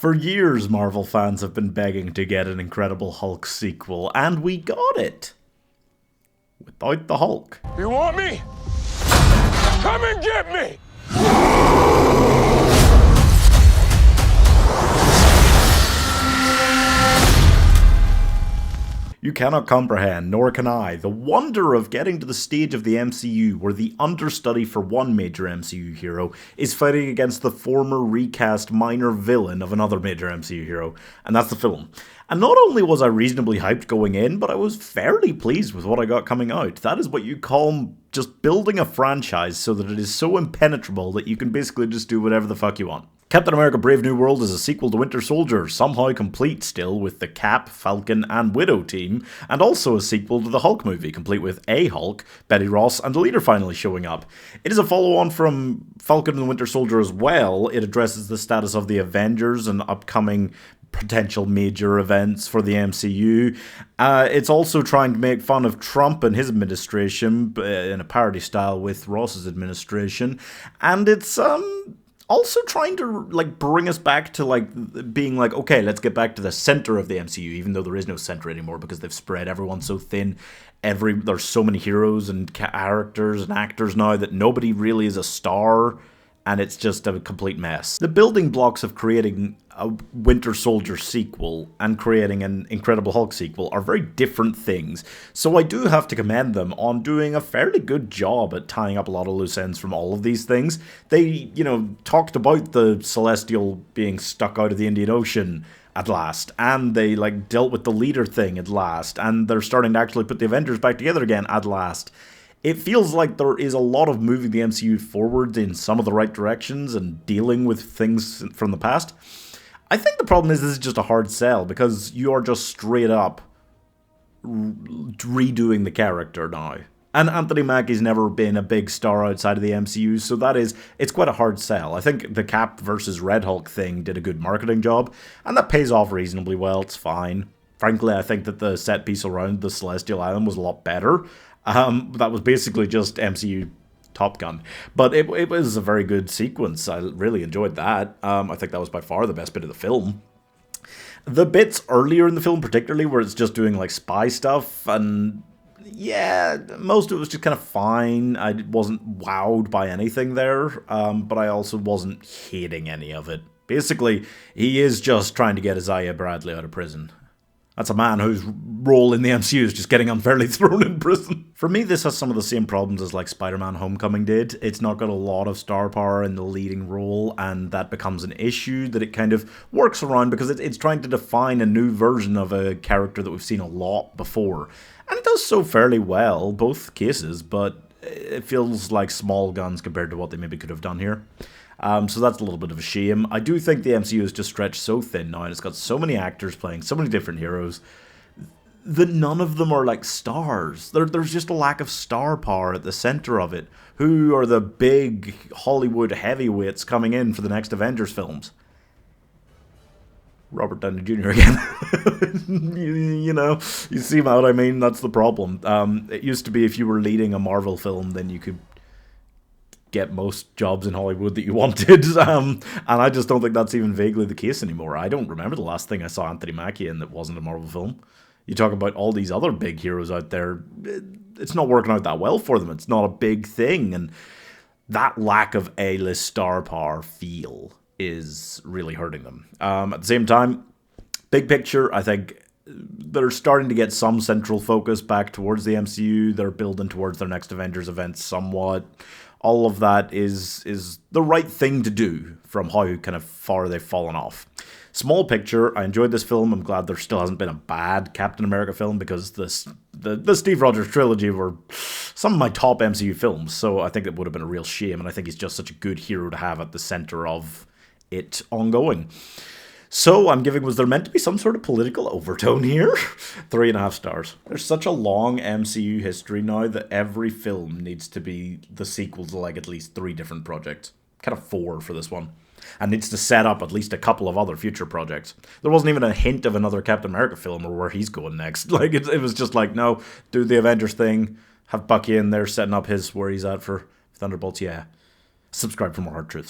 For years, Marvel fans have been begging to get an Incredible Hulk sequel, and we got it. Without the Hulk. You want me? Come and get me! You cannot comprehend, nor can I, the wonder of getting to the stage of the MCU where the understudy for one major MCU hero is fighting against the former recast minor villain of another major MCU hero, and that's the film. And not only was I reasonably hyped going in, but I was fairly pleased with what I got coming out. That is what you call just building a franchise so that it is so impenetrable that you can basically just do whatever the fuck you want. Captain America Brave New World is a sequel to Winter Soldier, somehow complete still with the Cap, Falcon and Widow team, and also a sequel to the Hulk movie, complete with a Hulk, Betty Ross and the leader finally showing up. It is a follow-on from Falcon and the Winter Soldier as well. It addresses the status of the Avengers and upcoming potential major events for the MCU. It's also trying to make fun of Trump and his administration in a parody style with Ross's administration, and it's also trying to bring us back to being okay, let's get back to the center of the MCU, even though there is no center anymore because they've spread everyone so thin. There's so many heroes and characters and actors now that nobody really is a star, and it's just a complete mess. The building blocks of creating a Winter Soldier sequel and creating an Incredible Hulk sequel are very different things, so I do have to commend them on doing a fairly good job at tying up a lot of loose ends from all of these things. They, talked about the Celestial being stuck out of the Indian Ocean at last, and they dealt with the leader thing at last, and they're starting to actually put the Avengers back together again at last. It feels like there is a lot of moving the MCU forward in some of the right directions and dealing with things from the past. I think the problem is this is just a hard sell because you are just straight up redoing the character now. And Anthony Mackie's never been a big star outside of the MCU, so it's quite a hard sell. I think the Cap versus Red Hulk thing did a good marketing job, and that pays off reasonably well, it's fine. Frankly, I think that the set piece around the Celestial Island was a lot better. That was basically just MCU Top Gun. But it was a very good sequence. I really enjoyed that. I think that was by far the best bit of the film. The bits earlier in the film, particularly, where it's just doing spy stuff, and yeah, most of it was just kind of fine. I wasn't wowed by anything there, but I also wasn't hating any of it. Basically, he is just trying to get Isaiah Bradley out of prison. That's a man whose role in the MCU is just getting unfairly thrown in prison. For me, this has some of the same problems as Spider-Man Homecoming did. It's not got a lot of star power in the leading role, and that becomes an issue that it kind of works around because it's trying to define a new version of a character that we've seen a lot before. And it does so fairly well, both cases, but it feels like small guns compared to what they maybe could have done here. So that's a little bit of a shame. I do think the MCU is just stretched so thin now, and it's got so many actors playing so many different heroes that none of them are stars. There's just a lack of star power at the center of it. Who are the big Hollywood heavyweights coming in for the next Avengers films? Robert Downey Jr. again. You see what I mean? That's the problem. It used to be if you were leading a Marvel film, then you could get most jobs in Hollywood that you wanted, and I just don't think that's even vaguely the case anymore. I don't remember the last thing I saw Anthony Mackie in that wasn't a Marvel film. You talk about all these other big heroes out there, it's not working out that well for them. It's not a big thing, and that lack of A-list star power feel is really hurting them. At the same time, big picture, I think they're starting to get some central focus back towards the MCU. They're building towards their next Avengers event somewhat. All of that is the right thing to do from how kind of far they've fallen off. Small picture, I enjoyed this film. I'm glad there still hasn't been a bad Captain America film because the Steve Rogers trilogy were some of my top MCU films, so I think it would have been a real shame, and I think he's just such a good hero to have at the center of it ongoing. So I'm giving, was there meant to be some sort of political overtone here? 3.5 stars. There's such a long MCU history now that every film needs to be the sequel to at least 3 different projects. Kind of 4 for this one. And needs to set up at least a couple of other future projects. There wasn't even a hint of another Captain America film or where he's going next. It was just no, do the Avengers thing, have Bucky in there setting up where he's at for Thunderbolts, yeah. Subscribe for more hard truths.